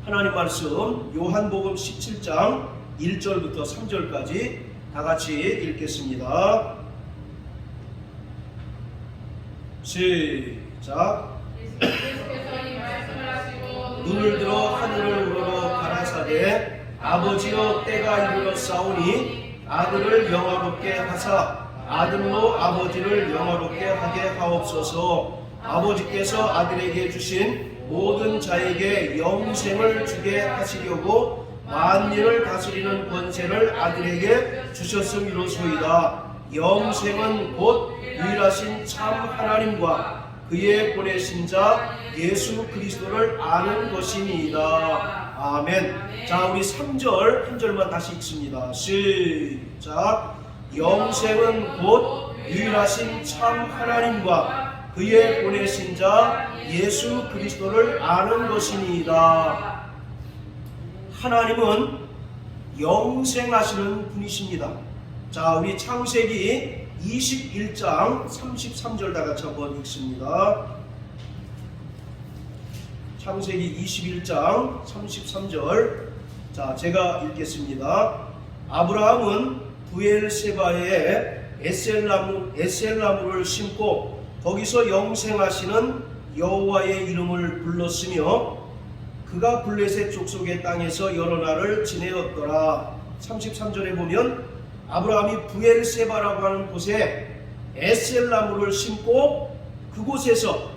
하나님 말씀 요한복음 17장 1절부터 3절까지 다 같이 읽겠습니다. 시작. 눈을 들어 하늘을 우러러 가라사대 아버지여 때가 이르러 싸우니 아들을 영화롭게 하사 아들로 아버지를 영화롭게 하게 하옵소서. 아버지께서 아들에게 주신 모든 자에게 영생을 주게 하시려고 만민을 다스리는 권세를 아들에게 주셨음이로소이다. 영생은 곧 유일하신 참 하나님과 그의 보내신 자 예수 그리스도를 아는 것이니이다. 아멘. 자, 우리 3절 한 절만 다시 읽습니다. 시작. 영생은 곧 유일하신 참 하나님과 그의 보내신 자 예수 그리스도를 아는 것이니이다. 하나님은 영생하시는 분이십니다. 자, 우리 창세기 21장 33절 다 같이 한번 읽습니다. 창세기 21장 33절. 자, 제가 읽겠습니다. 아브라함은 부엘세바에 에셀나무를 심고 거기서 영생하시는 여호와의 이름을 불렀으며 그가 블레셋 족속의 땅에서 여러 날을 지내었더라. 33절에 보면 아브라함이 부엘세바라고 하는 곳에 에셀나무를 심고 그곳에서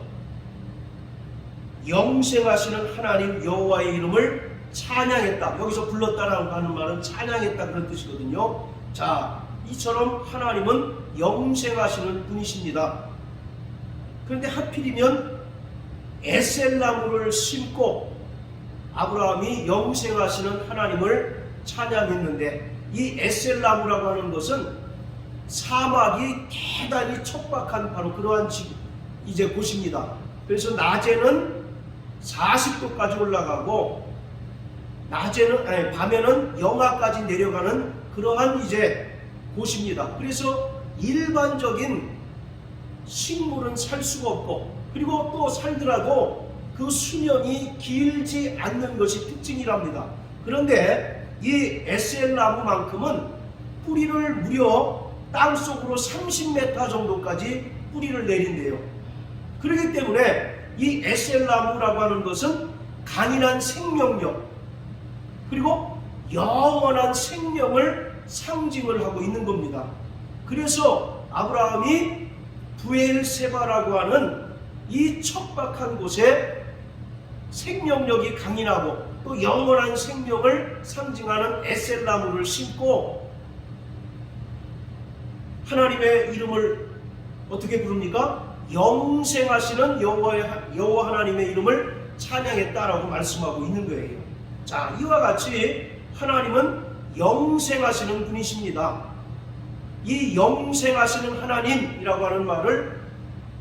영생하시는 하나님 여호와의 이름을 찬양했다. 여기서 불렀다라고 하는 말은 찬양했다 그런 뜻이거든요. 자, 이처럼 하나님은 영생하시는 분이십니다. 그런데 하필이면 에셀나무를 심고 아브라함이 영생하시는 하나님을 찬양했는데, 이 에셀나무라고 하는 것은 사막이 대단히 척박한 바로 그러한 이제 곳입니다. 그래서 낮에는 40도까지 올라가고 밤에는 영하까지 내려가는 그러한 이제 곳입니다. 그래서 일반적인 식물은 살 수가 없고, 그리고 또 살더라도 그 수명이 길지 않는 것이 특징이랍니다. 그런데 이 에셀나무만큼은 뿌리를 무려 땅속으로 30m 정도까지 뿌리를 내린대요. 그렇기 때문에 이 에셀나무라고 하는 것은 강인한 생명력, 그리고 영원한 생명을 상징을 하고 있는 겁니다. 그래서 아브라함이 부엘세바라고 하는 이 척박한 곳에 생명력이 강인하고 또 영원한 생명을 상징하는 에셀나무를 심고 하나님의 이름을 어떻게 부릅니까? 영생하시는 여호와 하나님의 이름을 찬양했다라고 말씀하고 있는 거예요. 자, 이와 같이 하나님은 영생하시는 분이십니다. 이 영생하시는 하나님이라고 하는 말을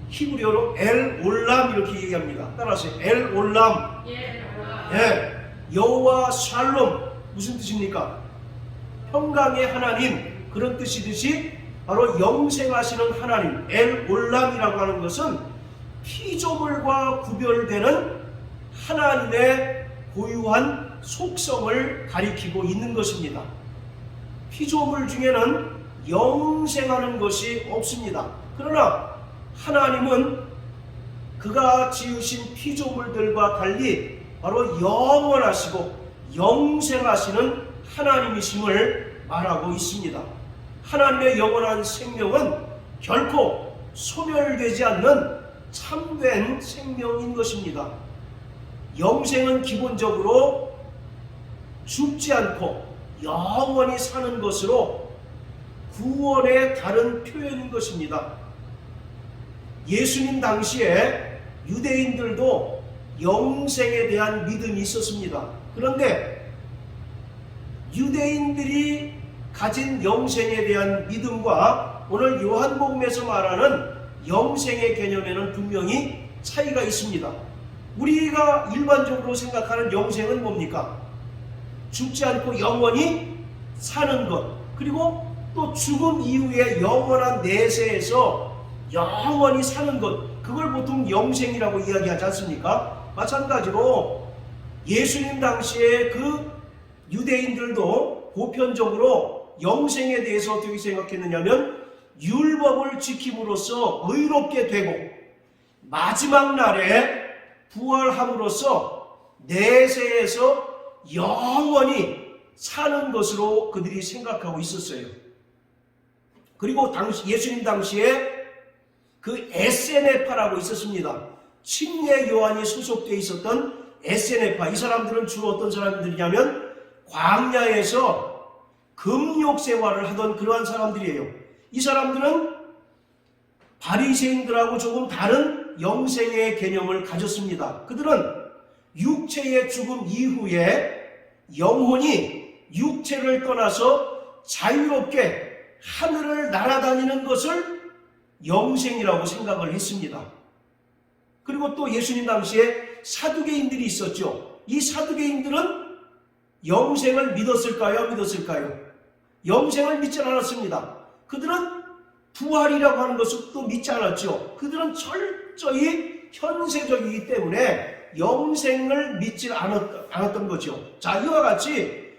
히브리어로 엘 올람 이렇게 얘기합니다. 따라하세요. 엘 올람. 예, 여호와 샬롬 무슨 뜻입니까? 평강의 하나님, 그런 뜻이듯이 바로 영생하시는 하나님 엘 올람이라고 하는 것은 피조물과 구별되는 하나님의 고유한 속성을 가리키고 있는 것입니다. 피조물 중에는 영생하는 것이 없습니다. 그러나 하나님은 그가 지으신 피조물들과 달리 바로 영원하시고 영생하시는 하나님이심을 말하고 있습니다. 하나님의 영원한 생명은 결코 소멸되지 않는 참된 생명인 것입니다. 영생은 기본적으로 죽지 않고 영원히 사는 것으로 구원의 다른 표현인 것입니다. 예수님 당시에 유대인들도 영생에 대한 믿음이 있었습니다. 그런데 유대인들이 가진 영생에 대한 믿음과 오늘 요한복음에서 말하는 영생의 개념에는 분명히 차이가 있습니다. 우리가 일반적으로 생각하는 영생은 뭡니까? 죽지 않고 영원히 사는 것, 그리고 또 죽음 이후에 영원한 내세에서 영원히 사는 것, 그걸 보통 영생이라고 이야기하지 않습니까? 마찬가지로 예수님 당시에 그 유대인들도 보편적으로 영생에 대해서 어떻게 생각했느냐면 율법을 지킴으로써 의롭게 되고 마지막 날에 부활함으로써 내세에서 영원히 사는 것으로 그들이 생각하고 있었어요. 그리고 예수님 당시에 그 에세네파라고 있었습니다. 침례 요한이 소속되어 있었던 에세네파, 이 사람들은 주로 어떤 사람들이냐면 광야에서 금욕 생활을 하던 그러한 사람들이에요. 이 사람들은 바리새인들하고 조금 다른 영생의 개념을 가졌습니다. 그들은 육체의 죽음 이후에 영혼이 육체를 떠나서 자유롭게 하늘을 날아다니는 것을 영생이라고 생각을 했습니다. 그리고 또 예수님 당시에 사두개인들이 있었죠. 이 사두개인들은 영생을 믿었을까요? 영생을 믿지 않았습니다. 그들은 부활이라고 하는 것을 또 믿지 않았죠. 그들은 철저히 현세적이기 때문에 영생을 믿지 않았던 거죠. 자, 이와 같이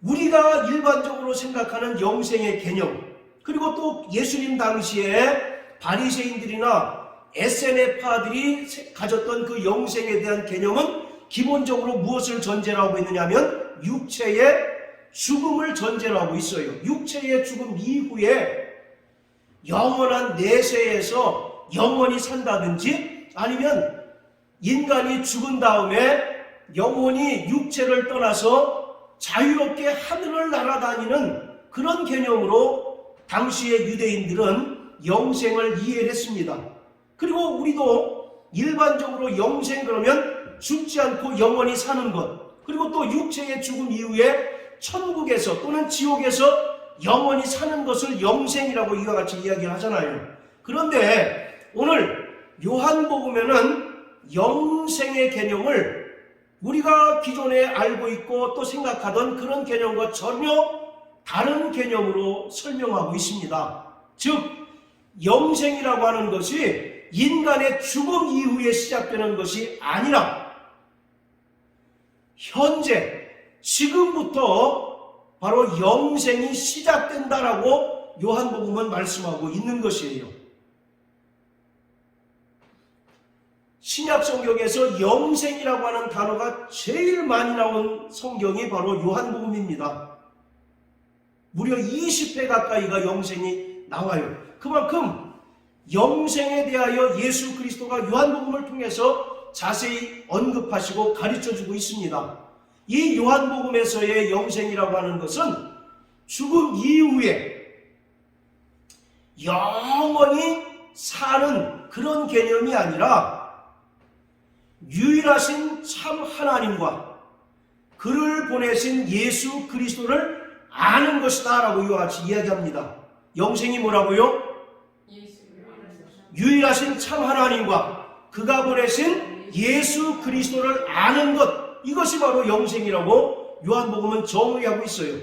우리가 일반적으로 생각하는 영생의 개념, 그리고 또 예수님 당시에 바리새인들이나 에세네파들이 가졌던 그 영생에 대한 개념은 기본적으로 무엇을 전제로 하고 있느냐면 육체의 죽음을 전제로 하고 있어요. 육체의 죽음 이후에 영원한 내세에서 영원히 산다든지 아니면 인간이 죽은 다음에 영혼이 육체를 떠나서 자유롭게 하늘을 날아다니는 그런 개념으로 당시의 유대인들은 영생을 이해를 했습니다. 그리고 우리도 일반적으로 영생 그러면 죽지 않고 영원히 사는 것, 그리고 또 육체의 죽음 이후에 천국에서 또는 지옥에서 영원히 사는 것을 영생이라고 이와 같이 이야기를 하잖아요. 그런데 오늘 요한복음에는 영생의 개념을 우리가 기존에 알고 있고 또 생각하던 그런 개념과 전혀 다른 개념으로 설명하고 있습니다. 즉 영생이라고 하는 것이 인간의 죽음 이후에 시작되는 것이 아니라 현재 지금부터 바로 영생이 시작된다라고 요한복음은 말씀하고 있는 것이에요. 신약 성경에서 영생이라고 하는 단어가 제일 많이 나온 성경이 바로 요한복음입니다. 무려 20회 가까이가 영생이 나와요. 그만큼 영생에 대하여 예수 그리스도가 요한복음을 통해서 자세히 언급하시고 가르쳐주고 있습니다. 이 요한복음에서의 영생이라고 하는 것은 죽음 이후에 영원히 사는 그런 개념이 아니라 유일하신 참 하나님과 그를 보내신 예수 그리스도를 아는 것이다 라고 이와 같이 이야기합니다. 영생이 뭐라고요? 유일하신 참 하나님과 그가 보내신 예수 그리스도를 아는 것, 이것이 바로 영생이라고 요한복음은 정의하고 있어요.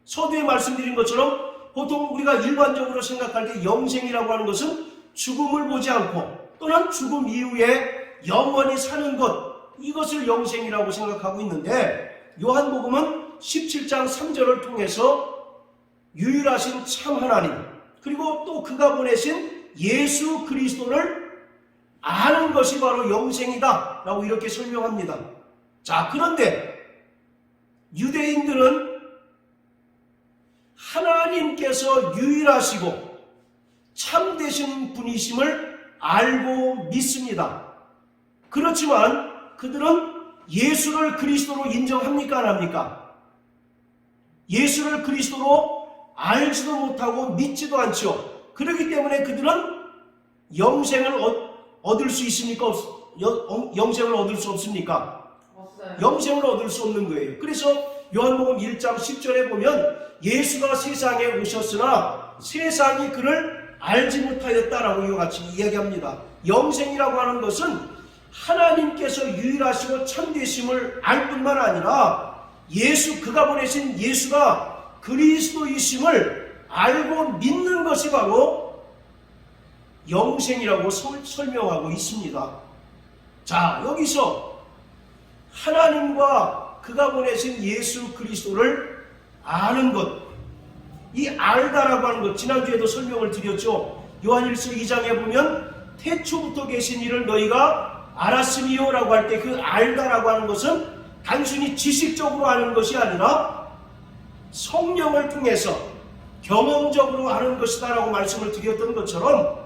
서두에 말씀드린 것처럼 보통 우리가 일반적으로 생각할 때 영생이라고 하는 것은 죽음을 보지 않고 또는 죽음 이후에 영원히 사는 것, 이것을 영생이라고 생각하고 있는데 요한복음은 17장 3절을 통해서 유일하신 참 하나님 그리고 또 그가 보내신 예수 그리스도를 아는 것이 바로 영생이다 라고 이렇게 설명합니다. 자, 그런데 유대인들은 하나님께서 유일하시고 참되신 분이심을 알고 믿습니다. 그렇지만 그들은 예수를 그리스도로 인정합니까? 안 합니까? 예수를 그리스도로 알지도 못하고 믿지도 않죠. 그렇기 때문에 그들은 영생을 얻을 수 있습니까? 영생을 얻을 수 없습니까? 없어요. 영생을 얻을 수 없는 거예요. 그래서 요한복음 1장 10절에 보면 예수가 세상에 오셨으나 세상이 그를 알지 못하였다라고 이와 같이 이야기합니다. 영생이라고 하는 것은 하나님께서 유일하시고 참되심을 알 뿐만 아니라 그가 보내신 예수가 그리스도이심을 알고 믿는 것이 바로 영생이라고 설명하고 있습니다. 자, 여기서 하나님과 그가 보내신 예수 그리스도를 아는 것, 이 알다라고 하는 것, 지난주에도 설명을 드렸죠. 요한일서 2장에 보면 태초부터 계신 이를 너희가 알았으니요 라고 할 때 그 알다라고 하는 것은 단순히 지식적으로 아는 것이 아니라 성령을 통해서 경험적으로 아는 것이다 라고 말씀을 드렸던 것처럼,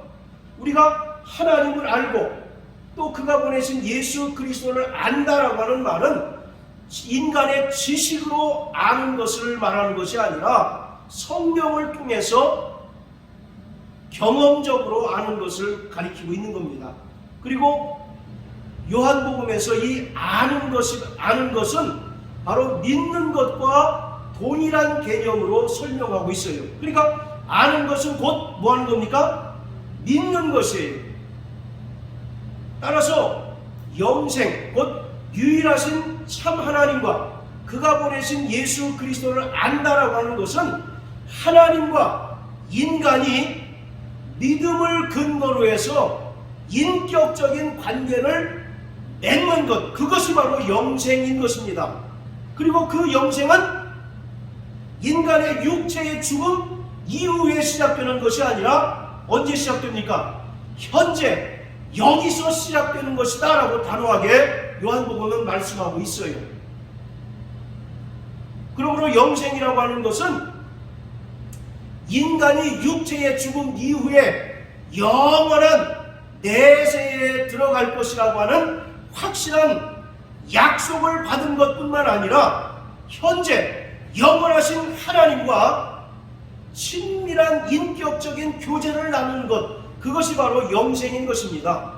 우리가 하나님을 알고 또 그가 보내신 예수 그리스도를 안다라고 하는 말은 인간의 지식으로 아는 것을 말하는 것이 아니라 성령을 통해서 경험적으로 아는 것을 가리키고 있는 겁니다. 그리고 요한복음에서 이 아는 것은 바로 믿는 것과 동일한 개념으로 설명하고 있어요. 그러니까 아는 것은 곧 뭐 하는 겁니까? 믿는 것이에요. 따라서 영생, 곧 유일하신 참 하나님과 그가 보내신 예수 그리스도를 안다라고 하는 것은 하나님과 인간이 믿음을 근거로 해서 인격적인 관계를 맺는 것, 그것이 바로 영생인 것입니다. 그리고 그 영생은 인간의 육체의 죽음 이후에 시작되는 것이 아니라 언제 시작됩니까? 현재 여기서 시작되는 것이다 라고 단호하게 요한복음은 말씀하고 있어요. 그러므로 영생이라고 하는 것은 인간이 육체의 죽음 이후에 영원한 내세에 들어갈 것이라고 하는 확실한 약속을 받은 것뿐만 아니라 현재 영원하신 하나님과 친밀한 인격적인 교제를 나누는 것, 그것이 바로 영생인 것입니다.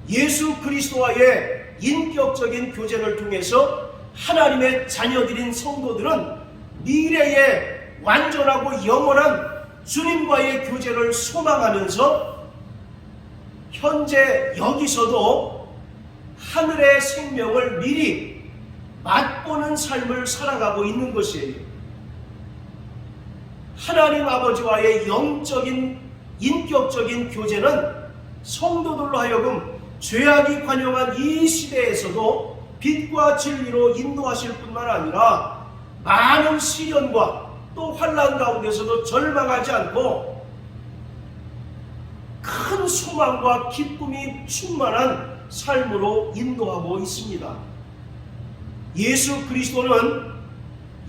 예수 그리스도와의 인격적인 교제를 통해서 하나님의 자녀들인 성도들은 미래의 완전하고 영원한 주님과의 교제를 소망하면서 현재 여기서도 하늘의 생명을 미리 맛보는 삶을 살아가고 있는 것이에요. 하나님 아버지와의 영적인 인격적인 교제는 성도들로 하여금 죄악이 관영한 이 시대에서도 빛과 진리로 인도하실 뿐만 아니라 많은 시련과 또 환난 가운데서도 절망하지 않고 큰 소망과 기쁨이 충만한 삶으로 인도하고 있습니다. 예수 그리스도는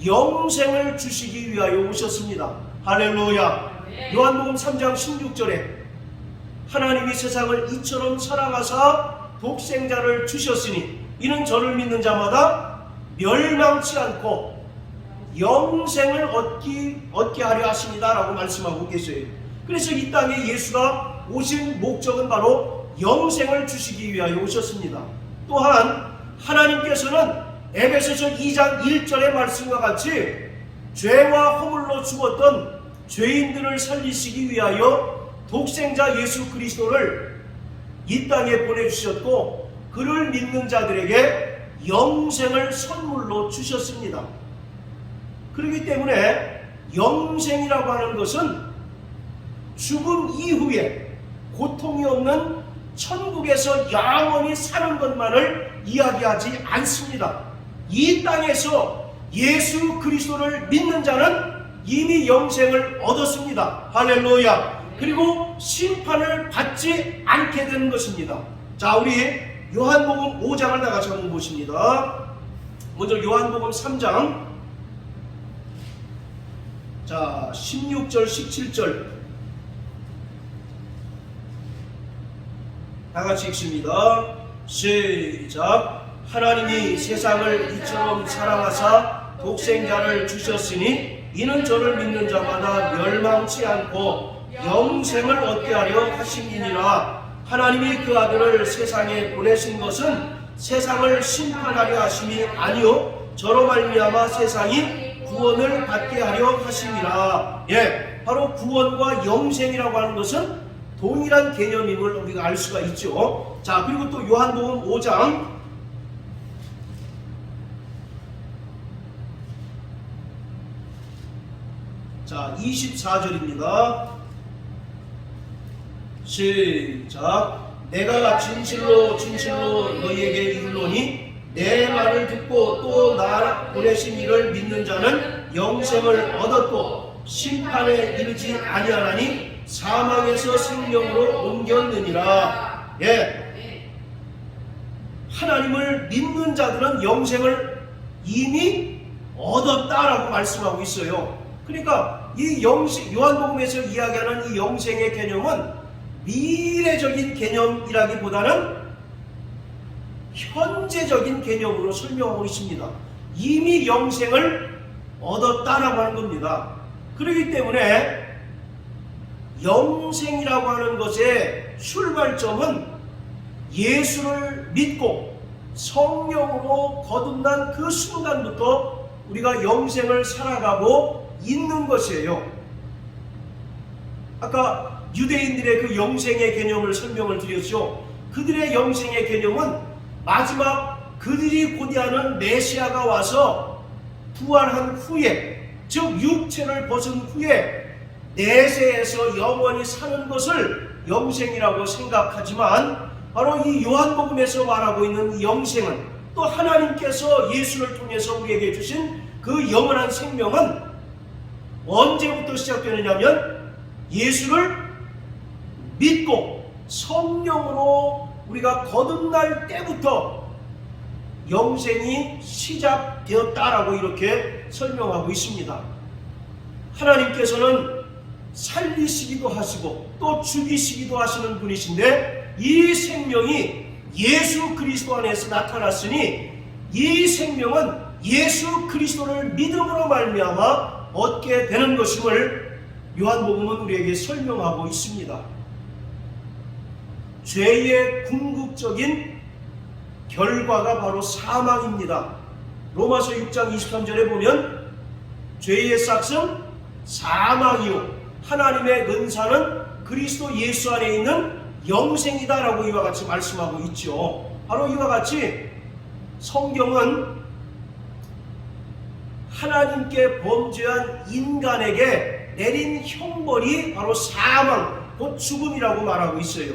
영생을 주시기 위하여 오셨습니다. 할렐루야. 요한복음 3장 16절에 하나님이 세상을 이처럼 사랑하사 독생자를 주셨으니 이는 저를 믿는 자마다 멸망치 않고 영생을 얻게 하려 하십니다 라고 말씀하고 계세요. 그래서 이 땅에 예수가 오신 목적은 바로 영생을 주시기 위하여 오셨습니다. 또한 하나님께서는 에베소서 2장 1절의 말씀과 같이 죄와 허물로 죽었던 죄인들을 살리시기 위하여 독생자 예수 그리스도를 이 땅에 보내주셨고 그를 믿는 자들에게 영생을 선물로 주셨습니다. 그렇기 때문에 영생이라고 하는 것은 죽음 이후에 고통이 없는 천국에서 영원히 사는 것만을 이야기하지 않습니다. 이 땅에서 예수 그리스도를 믿는 자는 이미 영생을 얻었습니다. 할렐루야. 그리고 심판을 받지 않게 되는 것입니다. 자, 우리 요한복음 5장을 다 같이 한번 보십니다. 먼저 요한복음 3장 16절 17절 다 같이 읽습니다. 시작. 하나님이 세상을 이처럼 사랑하사 독생자를 주셨으니 이는 저를 믿는 자마다 멸망치 않고 영생을 얻게 하려 하심이니라. 하나님이 그 아들을 세상에 보내신 것은 세상을 심판하려 하심이 아니요 저로 말미암아 세상이 구원을 받게 하려 하심이라. 바로 구원과 영생이라고 하는 것은 동일한 개념임을 우리가 알 수가 있죠. 자, 그리고 또 요한복음 5장 24절입니다. 시작. 내가 진실로 진실로 너희에게 이르노니 내 말을 듣고 또 나 보내신 이를 믿는 자는 영생을 얻었고 심판에 이르지 아니하나니 사망에서 생명으로 옮겼느니라. 하나님을 믿는 자들은 영생을 이미 얻었다라고 말씀하고 있어요. 그러니까 이 요한복음에서 이야기하는 이 영생의 개념은 미래적인 개념이라기보다는 현재적인 개념으로 설명하고 있습니다. 이미 영생을 얻었다라고 하는 겁니다. 그렇기 때문에 영생이라고 하는 것의 출발점은 예수를 믿고 성령으로 거듭난 그 순간부터 우리가 영생을 살아가고 있는 것이에요. 아까 유대인들의 그 영생의 개념을 설명을 드렸죠. 그들의 영생의 개념은 마지막 그들이 고대하는 메시아가 와서 부활한 후에, 즉 육체를 벗은 후에 내세에서 영원히 사는 것을 영생이라고 생각하지만, 바로 이 요한복음에서 말하고 있는 이 영생은, 또 하나님께서 예수를 통해서 우리에게 주신 그 영원한 생명은 언제부터 시작되느냐면 예수를 믿고 성령으로 우리가 거듭날 때부터 영생이 시작되었다라고 이렇게 설명하고 있습니다. 하나님께서는 살리시기도 하시고 또 죽이시기도 하시는 분이신데, 이 생명이 예수 그리스도 안에서 나타났으니 이 생명은 예수 그리스도를 믿음으로 말미암아 얻게 되는 것임을 요한복음은 우리에게 설명하고 있습니다. 죄의 궁극적인 결과가 바로 사망입니다. 로마서 6장 23절에 보면 죄의 삭은 사망이요 하나님의 은사는 그리스도 예수 안에 있는 영생이다라고 이와 같이 말씀하고 있죠. 바로 이와 같이 성경은 하나님께 범죄한 인간에게 내린 형벌이 바로 사망, 곧 죽음이라고 말하고 있어요.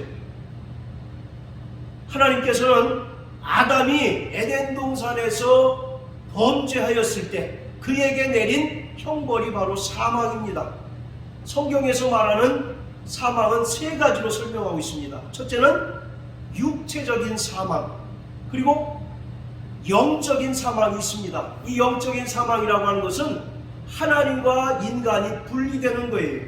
하나님께서는 아담이 에덴 동산에서 범죄하였을 때 그에게 내린 형벌이 바로 사망입니다. 성경에서 말하는 사망은 세 가지로 설명하고 있습니다. 첫째는 육체적인 사망, 그리고 영적인 사망이 있습니다. 이 영적인 사망이라고 하는 것은 하나님과 인간이 분리되는 거예요.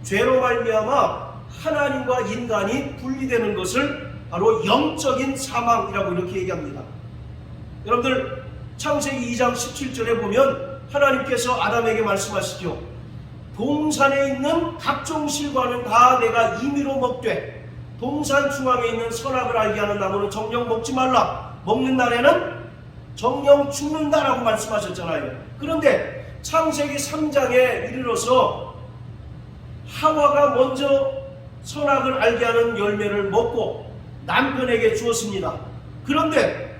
죄로 말미암아 하나님과 인간이 분리되는 것을 바로 영적인 사망이라고 이렇게 얘기합니다. 여러분들 창세기 2장 17절에 보면 하나님께서 아담에게 말씀하시죠. 동산에 있는 각종 실과는 다 내가 임의로 먹되 동산 중앙에 있는 선악을 알게 하는 나무는 정녕 먹지 말라. 먹는 날에는 정녕 죽는다라고 말씀하셨잖아요. 그런데 창세기 3장에 이르러서 하와가 먼저 선악을 알게 하는 열매를 먹고 남편에게 주었습니다. 그런데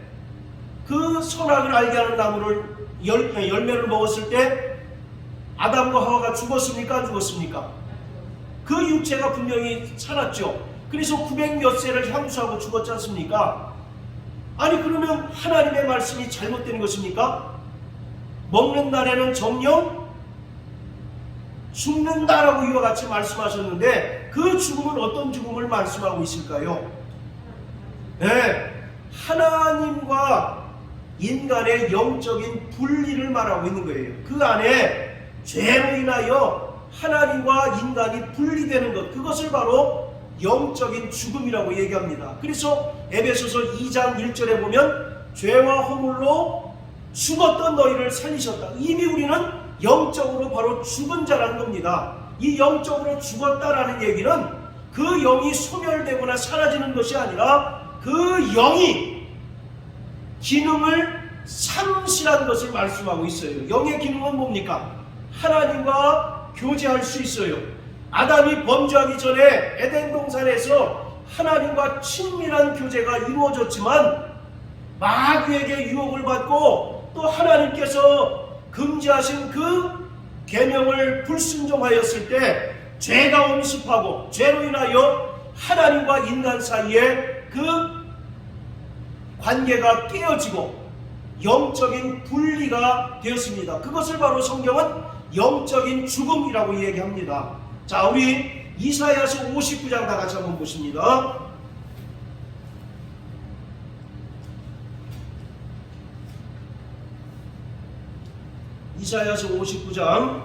그 선악을 알게 하는 나무를 열매를 먹었을 때 아담과 하와가 죽었습니까? 안 죽었습니까? 그 육체가 분명히 살았죠. 그래서 900몇 세를 향수하고 죽었지 않습니까? 아니 그러면 하나님의 말씀이 잘못된 것입니까? 먹는 날에는 정녕 죽는다라고 이와 같이 말씀하셨는데, 그 죽음은 어떤 죽음을 말씀하고 있을까요? 네, 하나님과 인간의 영적인 분리를 말하고 있는 거예요. 그 안에 죄로 인하여 하나님과 인간이 분리되는 것, 그것을 바로 영적인 죽음이라고 얘기합니다. 그래서 에베소서 2장 1절에 보면 죄와 허물로 죽었던 너희를 살리셨다. 이미 우리는 영적으로 바로 죽은 자라는 겁니다. 이 영적으로 죽었다라는 얘기는 그 영이 소멸되거나 사라지는 것이 아니라 그 영이 기능을 상실한 것을 말씀하고 있어요. 영의 기능은 뭡니까? 하나님과 교제할 수 있어요. 아담이 범죄하기 전에 에덴 동산에서 하나님과 친밀한 교제가 이루어졌지만 마귀에게 유혹을 받고 또 하나님께서 금지하신 그 계명을 불순종하였을 때 죄가 엄습하고 죄로 인하여 하나님과 인간 사이에 그 관계가 깨어지고 영적인 분리가 되었습니다. 그것을 바로 성경은 영적인 죽음이라고 얘기합니다. 자, 우리 이사야서 59장 다 같이 한번 보십니다. 이사야서 59장,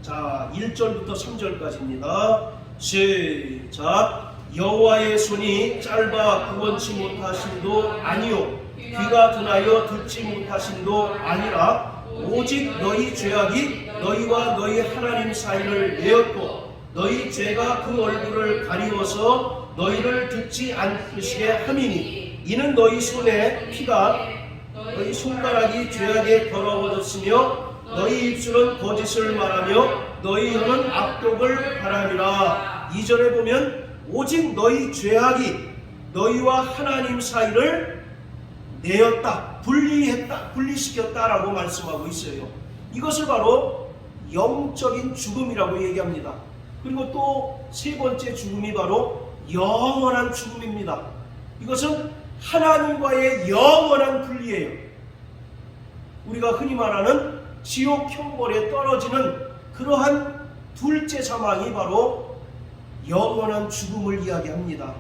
자 1절부터 3절까지입니다. 시작. 여호와의 손이 짧아 구원치 못하심도 아니요 귀가 둔하여 듣지 못하심도 아니라 오직 너희 죄악이 너희와 너희 하나님 사이를 내었고 너희 죄가 그 얼굴을 가리워서 너희를 듣지 않으시게 함이니 이는 너희 손에 피가 너희 손가락이 죄악에 더러워졌으며 너희 입술은 거짓을 말하며 너희 혀는 악독을 바라리라. 2절에 보면 오직 너희 죄악이 너희와 하나님 사이를 내었다, 분리시켰다라고 말씀하고 있어요. 이것을 바로 영적인 죽음이라고 얘기합니다. 그리고 또 세 번째 죽음이 바로 영원한 죽음입니다. 이것은 하나님과의 영원한 분리예요. 우리가 흔히 말하는 지옥 형벌에 떨어지는 그러한 둘째 사망이 바로 영원한 죽음을 이야기합니다.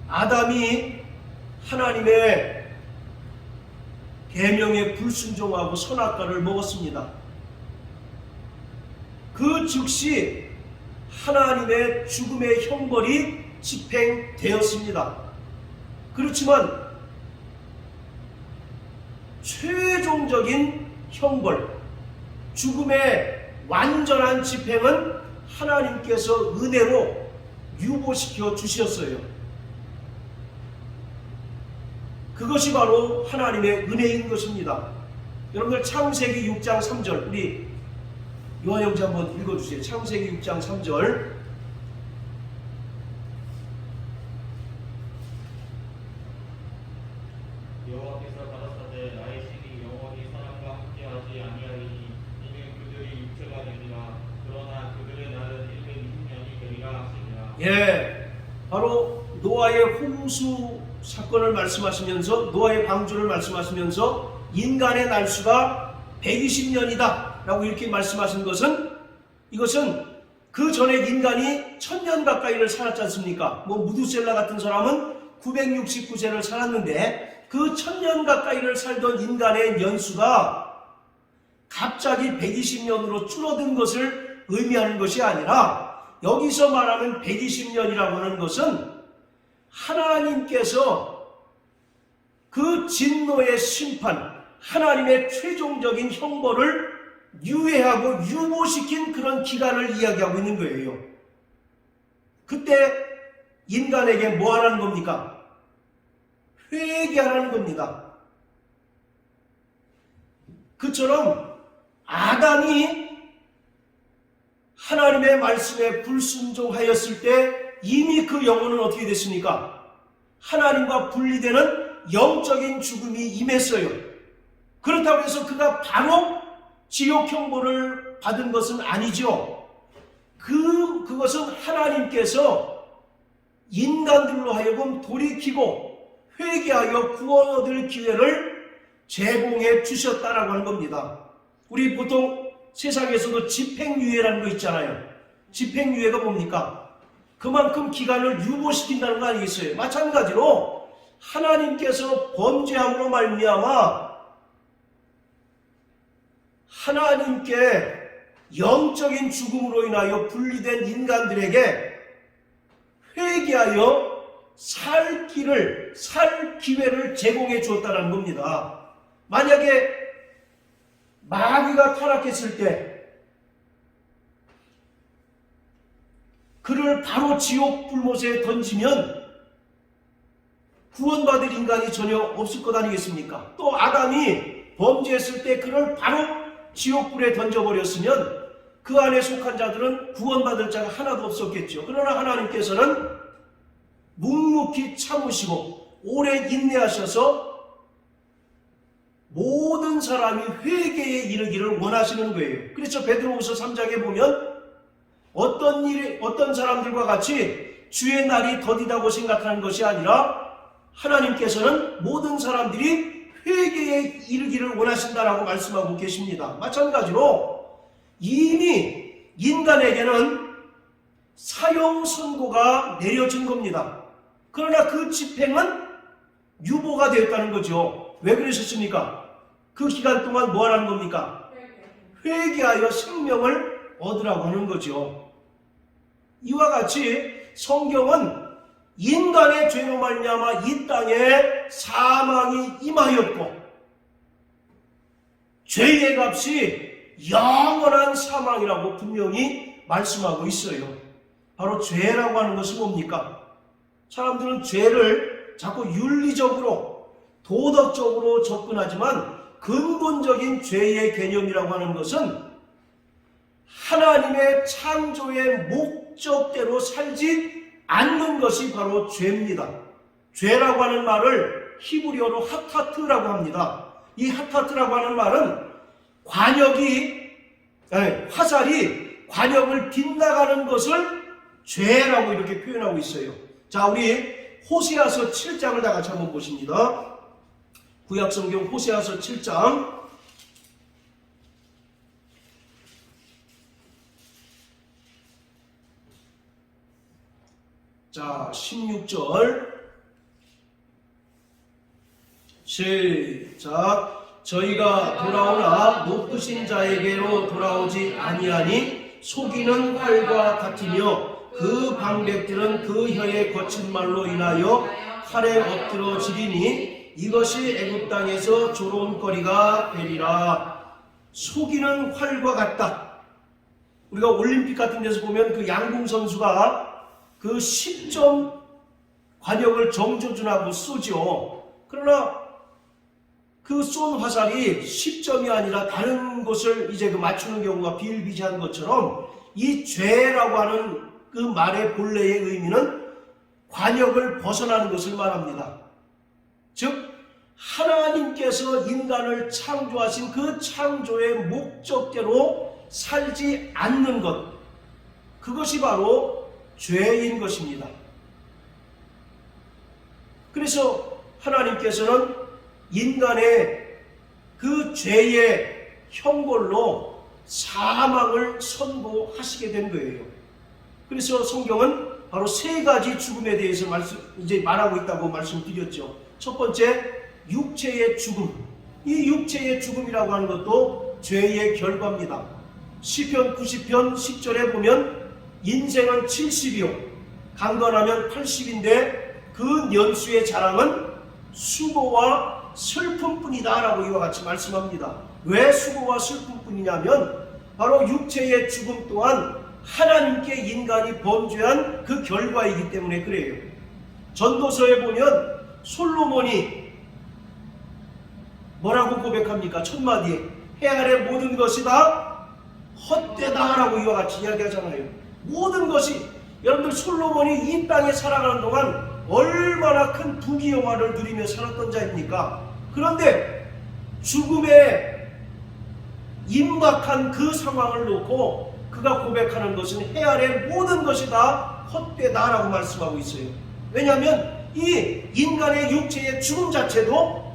아담이 하나님의 계명에 불순종하고 선악과를 먹었습니다. 그 즉시 하나님의 죽음의 형벌이 집행되었습니다. 그렇지만 최종적인 형벌, 죽음의 완전한 집행은 하나님께서 은혜로 유보시켜 주셨어요. 그것이 바로 하나님의 은혜인 것입니다. 여러분들 창세기 6장 3절 우리 요한형제 한번 읽어주세요. 창세기 6장 3절. 여호와께서 가라사대 나의 신이 영원히 사람과 함께하지 아니하리니 이는 그들이 육체가 되리라. 그러나 그들의 날은 120년이 되리라 하시니라. 예, 바로 노아의 홍수 사건을 말씀하시면서 노아의 방주를 말씀하시면서 인간의 날수가 120년이다 라고 이렇게 말씀하신 것은 이것은 그 전에 인간이 1000년 가까이를 살았지 않습니까? 뭐 무두셀라 같은 사람은 969세를 살았는데 그 1000년 가까이를 살던 인간의 연수가 갑자기 120년으로 줄어든 것을 의미하는 것이 아니라 여기서 말하는 120년이라고 하는 것은 하나님께서 그 진노의 심판, 하나님의 최종적인 형벌을 유예하고 유보시킨 그런 기간을 이야기하고 있는 거예요. 그때 인간에게 뭐 하라는 겁니까? 회개하라는 겁니다. 그처럼 아담이 하나님의 말씀에 불순종하였을 때 이미 그 영혼은 어떻게 됐습니까? 하나님과 분리되는 영적인 죽음이 임했어요. 그렇다고 해서 그가 바로 지옥 형벌을 받은 것은 아니죠. 그것은 하나님께서 인간들로 하여금 돌이키고 회개하여 구원 얻을 기회를 제공해 주셨다라고 하는 겁니다. 우리 보통 세상에서도 집행유예라는 거 있잖아요. 집행유예가 뭡니까? 그만큼 기간을 유보시킨다는 거 아니겠어요? 마찬가지로 하나님께서 범죄함으로 말미암아 하나님께 영적인 죽음으로 인하여 분리된 인간들에게 회개하여 살 기회를 제공해 주었다는 겁니다. 만약에 마귀가 타락했을 때 그를 바로 지옥 불못에 던지면 구원받을 인간이 전혀 없을 것 아니겠습니까? 또 아담이 범죄했을 때 그를 바로 지옥불에 던져버렸으면 그 안에 속한 자들은 구원받을 자가 하나도 없었겠죠. 그러나 하나님께서는 묵묵히 참으시고 오래 인내하셔서 모든 사람이 회개에 이르기를 원하시는 거예요. 그래서 베드로후서 3장에 보면 어떤 사람들과 같이 주의 날이 더디다고 생각하는 것이 아니라 하나님께서는 모든 사람들이 회개에 이르기를 원하신다라고 말씀하고 계십니다. 마찬가지로 이미 인간에게는 사형 선고가 내려진 겁니다. 그러나 그 집행은 유보가 되었다는 거죠. 왜 그러셨습니까? 그 기간 동안 뭐 하라는 겁니까? 회개하여 생명을 얻으라고 하는 거죠. 이와 같이 성경은 인간의 죄로 말미암아 이 땅에 사망이 임하였고 죄의 값이 영원한 사망이라고 분명히 말씀하고 있어요. 바로 죄라고 하는 것은 뭡니까? 사람들은 죄를 자꾸 윤리적으로 도덕적으로 접근하지만 근본적인 죄의 개념이라고 하는 것은 하나님의 창조의 목적대로 살지 않는 것이 바로 죄입니다. 죄라고 하는 말을 히브리어로 하타트라고 합니다. 이 하타트라고 하는 말은 화살이 관역을 빗나가는 것을 죄라고 이렇게 표현하고 있어요. 자, 우리 호세아서 7장을 다 같이 한번 보십니다. 구약성경 호세아서 7장. 자, 16절 시작. 저희가 돌아오나 높으신 자에게로 돌아오지 아니하니 속이는 활과 같으며 그 방백들은 그 혀의 거친 말로 인하여 칼에 엎드러지리니 이것이 애굽 땅에서 조롱거리가 되리라. 속이는 활과 같다. 우리가 올림픽 같은 데서 보면 그 양궁 선수가 그 10점 관역을 정조준하고 쏘죠. 그러나 그 쏜 화살이 10점이 아니라 다른 곳을 이제 그 맞추는 경우가 비일비재한 것처럼 이 죄라고 하는 그 말의 본래의 의미는 관역을 벗어나는 것을 말합니다. 즉 하나님께서 인간을 창조하신 그 창조의 목적대로 살지 않는 것, 그것이 바로 죄인 것입니다. 그래서 하나님께서는 인간의 그 죄의 형벌로 사망을 선고하시게 된 거예요. 그래서 성경은 바로 세 가지 죽음에 대해서 이제 말하고 있다고 말씀드렸죠. 첫 번째, 육체의 죽음. 이 육체의 죽음이라고 하는 것도 죄의 결과입니다. 시편 90편 10절에 보면 인생은 70이요 강건하면 80인데 그 연수의 자랑은 수고와 슬픔뿐이다 라고 이와 같이 말씀합니다. 왜 수고와 슬픔뿐이냐면 바로 육체의 죽음 또한 하나님께 인간이 범죄한 그 결과이기 때문에 그래요. 전도서에 보면 솔로몬이 뭐라고 고백합니까? 첫 마디에 해 아래 모든 것이 다 헛되다 라고 이와 같이 이야기하잖아요. 모든 것이, 여러분들 솔로몬이 이 땅에 살아가는 동안 얼마나 큰 부귀영화를 누리며 살았던 자입니까? 그런데 죽음에 임박한 그 상황을 놓고 그가 고백하는 것은 해 아래 모든 것이 다 헛되다라고 말씀하고 있어요. 왜냐하면 이 인간의 육체의 죽음 자체도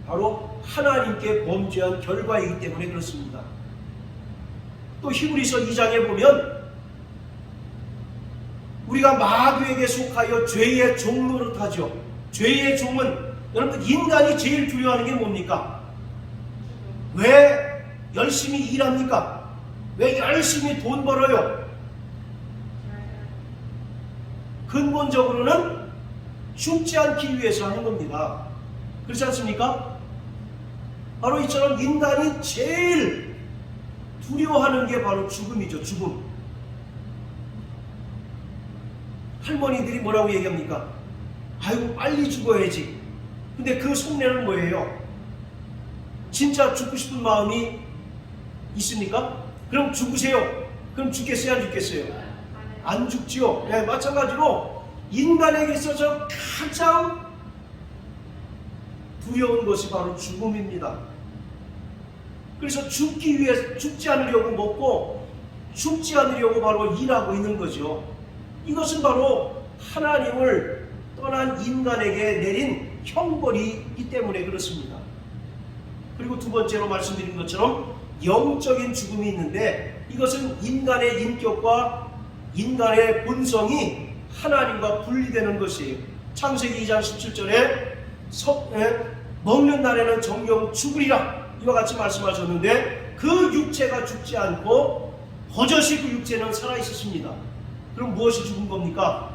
바로 하나님께 범죄한 결과이기 때문에 그렇습니다. 또 히브리서 2장에 보면 우리가 마귀에게 속하여 죄의 종 노릇하죠. 죄의 종은 여러분 인간이 제일 두려워하는 게 뭡니까? 왜 열심히 일합니까? 왜 열심히 돈 벌어요? 근본적으로는 죽지 않기 위해서 하는 겁니다. 그렇지 않습니까? 바로 이처럼 인간이 제일 두려워하는 게 바로 죽음이죠. 죽음. 할머니들이 뭐라고 얘기합니까? 아이고 빨리 죽어야지. 근데 그 속내는 뭐예요? 진짜 죽고 싶은 마음이 있습니까? 그럼 죽으세요. 그럼 죽겠어요? 안 죽겠어요? 안 죽지요. 네, 마찬가지로 인간에게 있어서 가장 두려운 것이 바로 죽음입니다. 그래서 죽지 않으려고 먹고 죽지 않으려고 바로 일하고 있는 거죠. 이것은 바로 하나님을 떠난 인간에게 내린 형벌이기 때문에 그렇습니다. 그리고 두 번째로 말씀드린 것처럼 영적인 죽음이 있는데 이것은 인간의 인격과 인간의 본성이 하나님과 분리되는 것이에요. 창세기 2장 17절에 먹는 날에는 정령 죽으리라 이와 같이 말씀하셨는데 그 육체가 죽지 않고 버젓이 그 육체는 살아있었습니다. 그럼 무엇이 죽은 겁니까?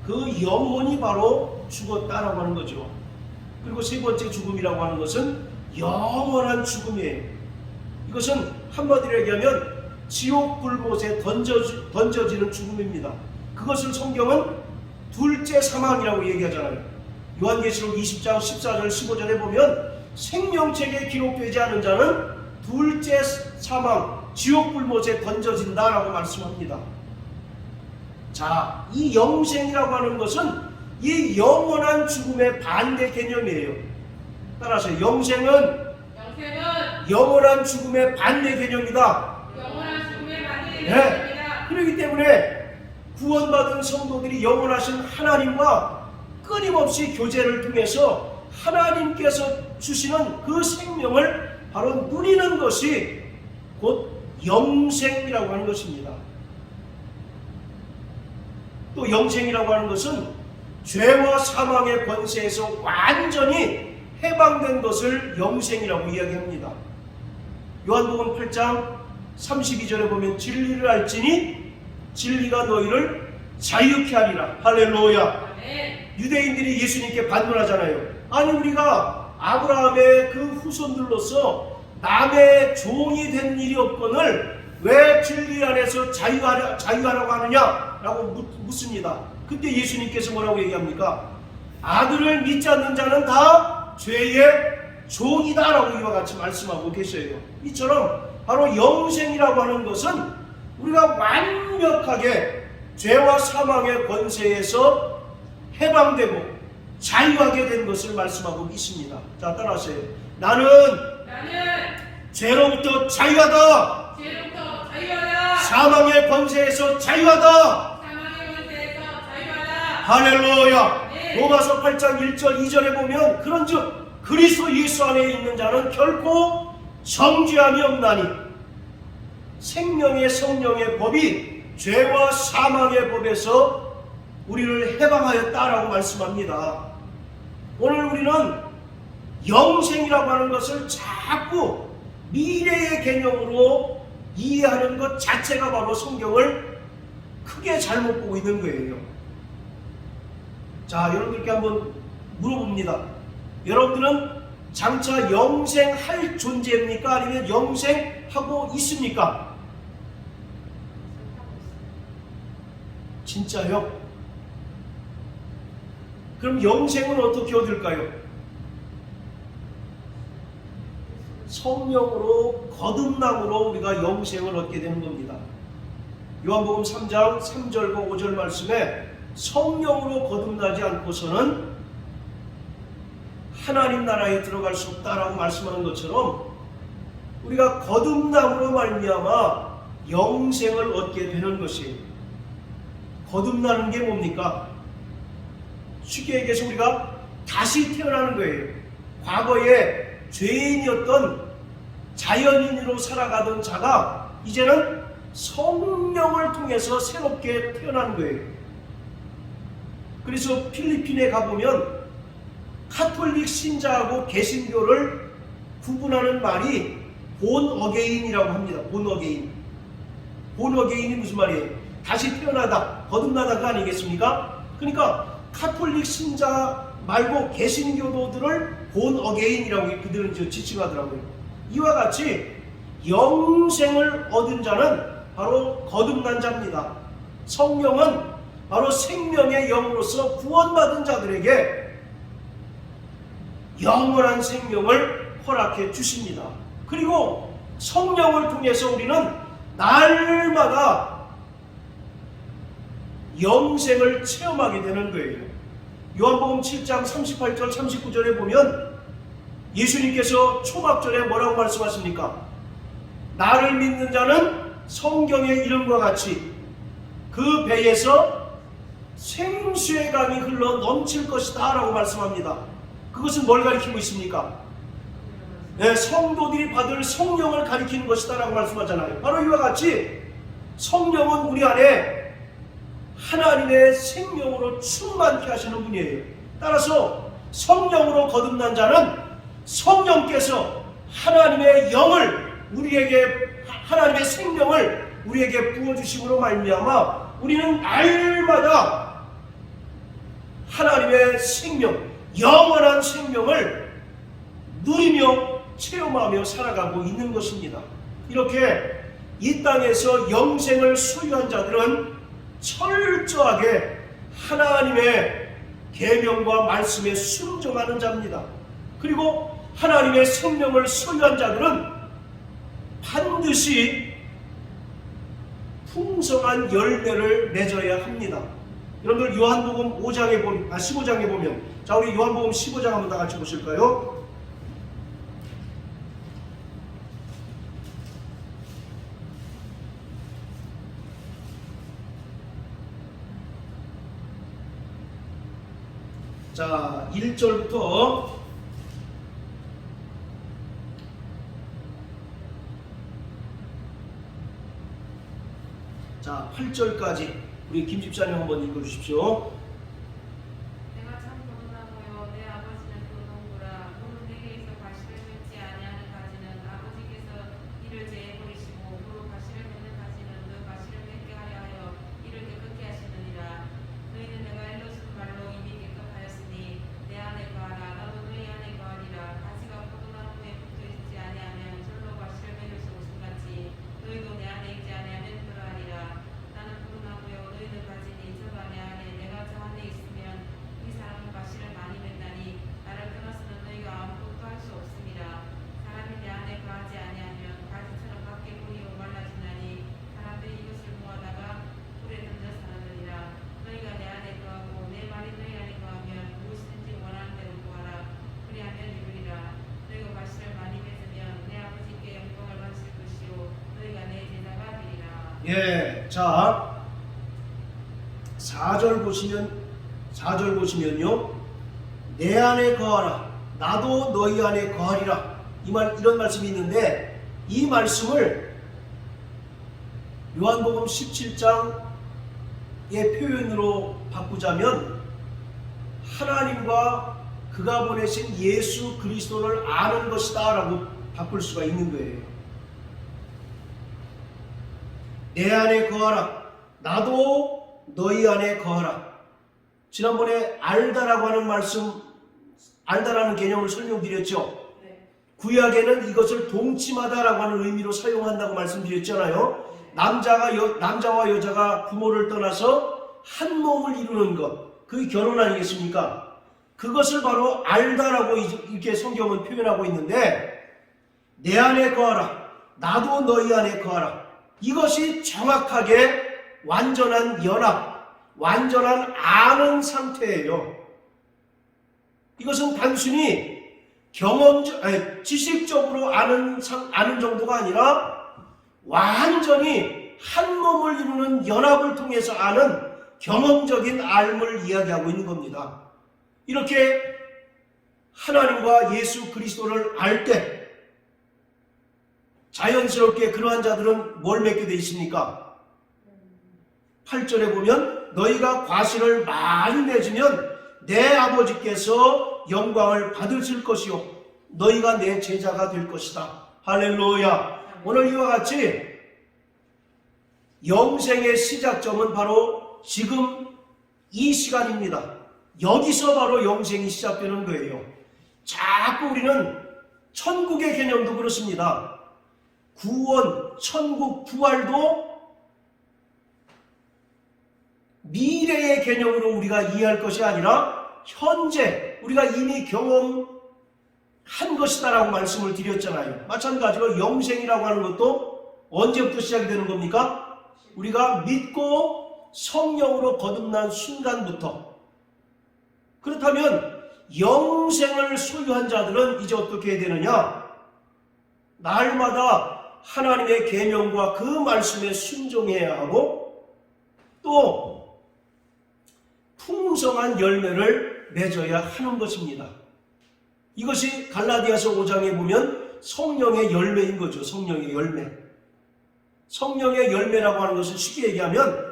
그 영혼이 바로 죽었다라고 하는 거죠. 그리고 세 번째 죽음이라고 하는 것은 영원한 죽음이에요. 이것은 한마디로 얘기하면 지옥 불못에 던져지는 죽음입니다. 그것을 성경은 둘째 사망이라고 얘기하잖아요. 요한계시록 20장 14절 15절에 보면 생명책에 기록되지 않은 자는 둘째 사망 지옥 불못에 던져진다라고 말씀합니다. 자, 이 영생이라고 하는 것은 이 영원한 죽음의 반대 개념이에요. 따라서 영생은 영원한 죽음의 반대 개념이다. 영원한 죽음의 반대 네. 개념입니다. 그렇기 때문에 구원받은 성도들이 영원하신 하나님과 끊임없이 교제를 통해서 하나님께서 주시는 그 생명을 바로 누리는 것이 곧 영생이라고 하는 것입니다. 또 영생이라고 하는 것은 죄와 사망의 권세에서 완전히 해방된 것을 영생이라고 이야기합니다. 요한복음 8장 32절에 보면 진리를 알지니 진리가 너희를 자유케 하리라. 할렐루야. 네. 유대인들이 예수님께 반문하잖아요. 아니 우리가 아브라함의 그 후손들로서 남의 종이 된 일이 없거늘 왜 진리 안에서 자유하라고 하느냐라고 묻습니다. 그때 예수님께서 뭐라고 얘기합니까? 아들을 믿지 않는 자는 다 죄의 종이다라고 이와 같이 말씀하고 계셔요. 이처럼 바로 영생이라고 하는 것은 우리가 완벽하게 죄와 사망의 권세에서 해방되고 자유하게 된 것을 말씀하고 있습니다. 자, 따라하세요. 나는 죄로부터 자유하다. 죄로부터 자유하다. 사망의 권세에서 자유하다. 사망의 권세에서 자유하다. 할렐루야. 네. 로마서 8장 1절 2절에 보면 그런즉 그리스도 예수 안에 있는 자는 결코 정죄함이 없나니 생명의 성령의 법이 죄와 사망의 법에서 우리를 해방하였다라고 말씀합니다. 오늘 우리는 영생이라고 하는 것을 자꾸 미래의 개념으로 이해하는 것 자체가 바로 성경을 크게 잘못 보고 있는 거예요. 자, 여러분들께 한번 물어봅니다. 여러분들은 장차 영생할 존재입니까? 아니면 영생하고 있습니까? 진짜요? 그럼 영생은 어떻게 얻을까요? 성령으로 거듭남으로 우리가 영생을 얻게 되는 겁니다. 요한복음 3장 3절과 5절 말씀에 성령으로 거듭나지 않고서는 하나님 나라에 들어갈 수 없다라고 말씀하는 것처럼 우리가 거듭남으로 말미암아 영생을 얻게 되는 것이에요. 거듭나는 게 뭡니까? 쉽게 얘기해서 우리가 다시 태어나는 거예요. 과거에 죄인이었던 자연인으로 살아가던 자가 이제는 성령을 통해서 새롭게 태어나는 거예요. 그래서 필리핀에 가보면 카톨릭 신자하고 개신교를 구분하는 말이 본 어게인이라고 합니다. 본 어게인. 본 어게인이 무슨 말이에요? 다시 태어나다, 거듭나다가 아니겠습니까? 그러니까 카톨릭 신자 말고 개신교도들을 본 어게인이라고 그들은 지칭하더라고요. 이와 같이 영생을 얻은 자는 바로 거듭난 자입니다. 성령은 바로 생명의 영으로서 구원받은 자들에게 영원한 생명을 허락해 주십니다. 그리고 성령을 통해서 우리는 날마다 영생을 체험하게 되는 거예요. 요한복음 7장 38절 39절에 보면 예수님께서 초막절에 뭐라고 말씀하십니까? 나를 믿는 자는 성경의 이름과 같이 그 배에서 생수의 강이 흘러 넘칠 것이다 라고 말씀합니다. 그것은 뭘 가리키고 있습니까? 네, 성도들이 받을 성령을 가리키는 것이다 라고 말씀하잖아요. 바로 이와 같이 성령은 우리 안에 하나님의 생명으로 충만케 하시는 분이에요. 따라서 성령으로 거듭난 자는 성령께서 하나님의 영을 우리에게, 하나님의 생명을 우리에게 부어주심으로 말미암아 우리는 날마다 하나님의 생명, 영원한 생명을 누리며 체험하며 살아가고 있는 것입니다. 이렇게 이 땅에서 영생을 소유한 자들은 철저하게 하나님의 계명과 말씀에 순종하는 자입니다. 그리고 하나님의 생명을 소유한 자들은 반드시 풍성한 열매를 맺어야 합니다. 여러분들 요한복음 15장에 보면, 자, 우리 요한복음 15장 한번 다 같이 보실까요? 자, 1절부터 자, 8절까지 우리 김 집사님 한번 읽어주십시오. 내가 참 거듭나고요 내 아버지는 도동구라 무릇 내게 있어 과실을 맺지 아니하는 가지는 아버지께서 이를 제해버리시고 무릇 과실을 맺는 가지는 그 과실을 맺게 하려 하여 이를 깨끗게 하시느니라. 너희는 내가 일러준 말로 이미 깨끗하였으니 내 안에 거하라 나도 너희 안에 거하리라. 가지가 포도나무에 붙어있지 아니하면 절로 과실을 맺을 수 없음같이 너희도 내 안에 있지 아니하면 그러하리라. 나는 포도나무요 너희는 가지니 저가 내 안에 내가 저 안에 있으면 이 사람은 과실을 많이 맺나니 나를 떠나서는 너희가 아무것도 할 수 없습니다. 사람이 내 안에 거하지 아니하면 가지처럼 밖에 보이고 말라지나니 사람들이 이것을 모아다가 불에 던져 사느니라. 너희가 내 안에 거하고 내 말이 너희 안에 거하면 무엇이든지 원하는 대로 구하라. 그리하면 이루리라. 너희가 과실을 많이 맺으면 내 아버지께 영광을 받으실 것이요 너희가 내 제자가 되리라. 예, 자, 4절 보시면요, 내 안에 거하라 나도 너희 안에 거하리라, 이런 말씀이 있는데, 이 말씀을 요한복음 17장의 표현으로 바꾸자면 하나님과 그가 보내신 예수 그리스도를 아는 것이다 라고 바꿀 수가 있는 거예요. 내 안에 거하라 나도 너희 안에 거하라. 지난번에 알다라고 하는 말씀, 알다라는 개념을 설명드렸죠. 구약에는 이것을 동침하다라고 하는 의미로 사용한다고 말씀드렸잖아요. 남자와 여자가 부모를 떠나서 한 몸을 이루는 것, 그게 결혼 아니겠습니까? 그것을 바로 알다라고 이렇게 성경은 표현하고 있는데, 내 안에 거하라 나도 너희 안에 거하라, 이것이 정확하게 완전한 연합, 완전한 아는 상태예요. 이것은 단순히 지식적으로 아는 정도가 아니라 완전히 한 몸을 이루는 연합을 통해서 아는 경험적인 알을 이야기하고 있는 겁니다. 이렇게 하나님과 예수 그리스도를 알 때 자연스럽게 그러한 자들은 뭘 맺게 되어 있습니까? 8절에 보면 너희가 과실을 많이 맺으면 내 아버지께서 영광을 받으실 것이요 너희가 내 제자가 될 것이다. 할렐루야. 오늘 이와 같이 영생의 시작점은 바로 지금 이 시간입니다. 여기서 바로 영생이 시작되는 거예요. 자꾸 우리는 천국의 개념도 그렇습니다. 구원, 천국, 부활도 미래의 개념으로 우리가 이해할 것이 아니라 현재 우리가 이미 경험한 것이다라고 말씀을 드렸잖아요. 마찬가지로 영생이라고 하는 것도 언제부터 시작이 되는 겁니까? 우리가 믿고 성령으로 거듭난 순간부터. 그렇다면 영생을 소유한 자들은 이제 어떻게 해야 되느냐? 날마다 하나님의 계명과 그 말씀에 순종해야 하고 또 풍성한 열매를 맺어야 하는 것입니다. 이것이 갈라디아서 5장에 보면 성령의 열매인 거죠. 성령의 열매. 성령의 열매라고 하는 것은 쉽게 얘기하면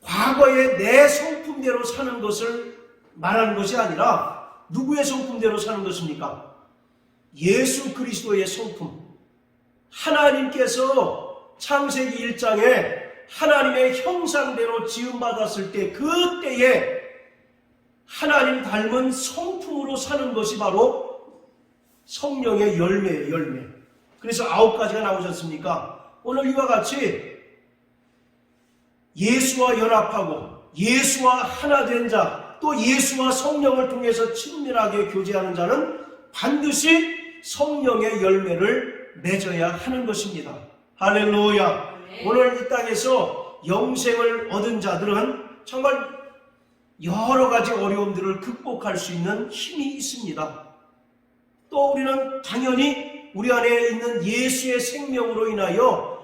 과거에 내 성품대로 사는 것을 말하는 것이 아니라 누구의 성품대로 사는 것입니까? 예수 그리스도의 성품. 하나님께서 창세기 1장에 하나님의 형상대로 지음받았을 때 그때에 하나님 닮은 성품으로 사는 것이 바로 성령의 열매예요. 열매. 그래서 9가지가 나오지 않습니까? 오늘 이와 같이 예수와 연합하고 예수와 하나 된 자, 또 예수와 성령을 통해서 친밀하게 교제하는 자는 반드시 성령의 열매를 맺어야 하는 것입니다. 할렐루야. 오늘 이 땅에서 영생을 얻은 자들은 정말 여러 가지 어려움들을 극복할 수 있는 힘이 있습니다. 또 우리는 당연히 우리 안에 있는 예수의 생명으로 인하여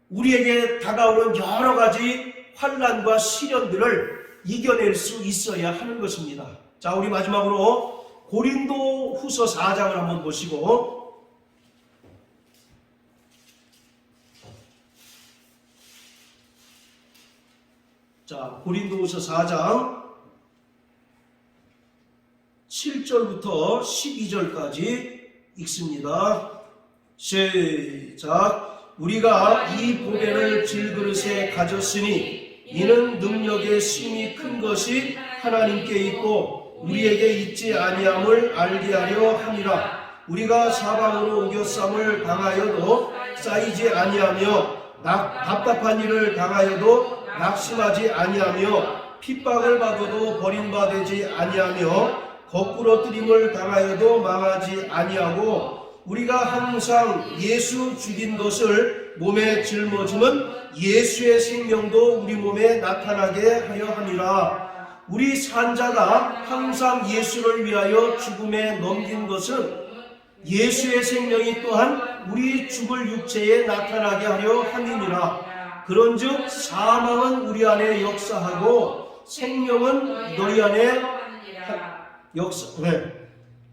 우리에게 다가오는 여러 가지 환난과 시련들을 이겨낼 수 있어야 하는 것입니다. 자, 우리 마지막으로 고린도 후서 4장을 한번 보시고, 자, 고린도 후서 4장 7절부터 12절까지 읽습니다. 시작. 우리가 이 보배를 질그릇에 가졌으니 이는 능력의 심이 큰 것이 하나님께 있고 우리에게 있지 아니함을 알게 하려 함이라. 우리가 사방으로 우겨쌈을 당하여도 쌓이지 아니하며 답답한 일을 당하여도 낙심하지 아니하며 핍박을 받아도 버림받지 아니하며 거꾸로 뜨림을 당하여도 망하지 아니하고 우리가 항상 예수 죽인 것을 몸에 짊어짐은 예수의 생명도 우리 몸에 나타나게 하려 함이라. 우리 산자가 항상 예수를 위하여 죽음에 넘긴 것은 예수의 생명이 또한 우리 죽을 육체에 나타나게 하려 함이니라. 그런즉 사망은 우리 안에 역사하고 생명은 너희 안에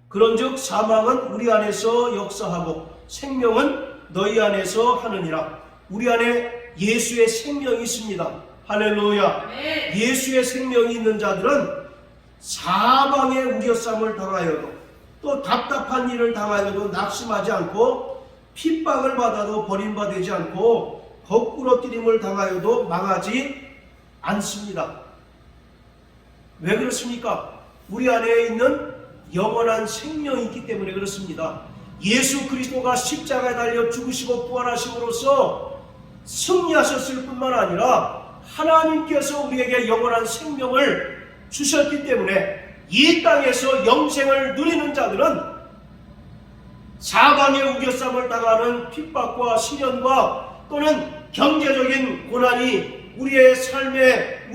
그런즉 사망은 우리 안에서 역사하고 생명은 너희 안에서 하느니라. 우리 안에 예수의 생명이 있습니다. 할렐루야. 예수의 생명이 있는 자들은 사망의 우겨쌈을 당하여도 또 답답한 일을 당하여도 낙심하지 않고 핍박을 받아도 버림받지 않고 거꾸로 뜨림을 당하여도 망하지 않습니다. 왜 그렇습니까? 우리 안에 있는 영원한 생명이 있기 때문에 그렇습니다. 예수 그리스도가 십자가에 달려 죽으시고 부활하심으로써 승리하셨을 뿐만 아니라 하나님께서 우리에게 영원한 생명을 주셨기 때문에 이 땅에서 영생을 누리는 자들은 사방의 우겨쌈을 당하는 핍박과 시련과 또는 경제적인 고난이 우리의 삶에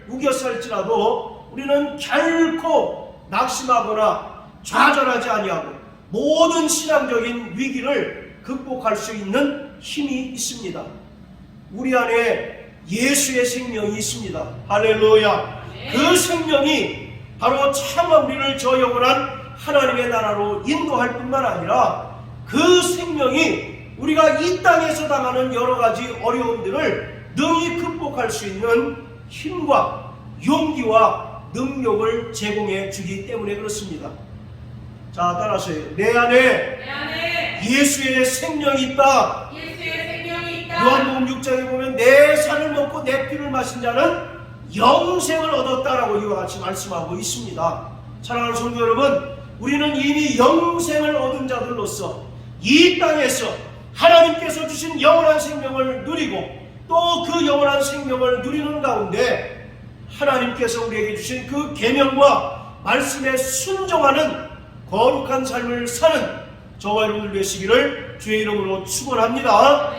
우겨살지라도 우리는 결코 낙심하거나 좌절하지 아니하고 모든 신앙적인 위기를 극복할 수 있는 힘이 있습니다. 우리 안에 예수의 생명이 있습니다. 할렐루야. 그 생명이 바로 참 우리를 저 영원한 하나님의 나라로 인도할 뿐만 아니라 그 생명이 우리가 이 땅에서 당하는 여러 가지 어려움들을 능히 극복할 수 있는 힘과 용기와 능력을 제공해 주기 때문에 그렇습니다. 자, 따라서요. 내 안에 예수의 생명이 있다. 요한복음 6장에 보면 내 살을 먹고 내 피를 마신 자는 영생을 얻었다라고 이와 같이 말씀하고 있습니다. 사랑하는 성도 여러분, 우리는 이미 영생을 얻은 자들로서 이 땅에서 하나님께서 주신 영원한 생명을 누리고 또 그 영원한 생명을 누리는 가운데 하나님께서 우리에게 주신 그 계명과 말씀에 순종하는 거룩한 삶을 사는 저와 여러분들 되시기를 주의 이름으로 축원합니다.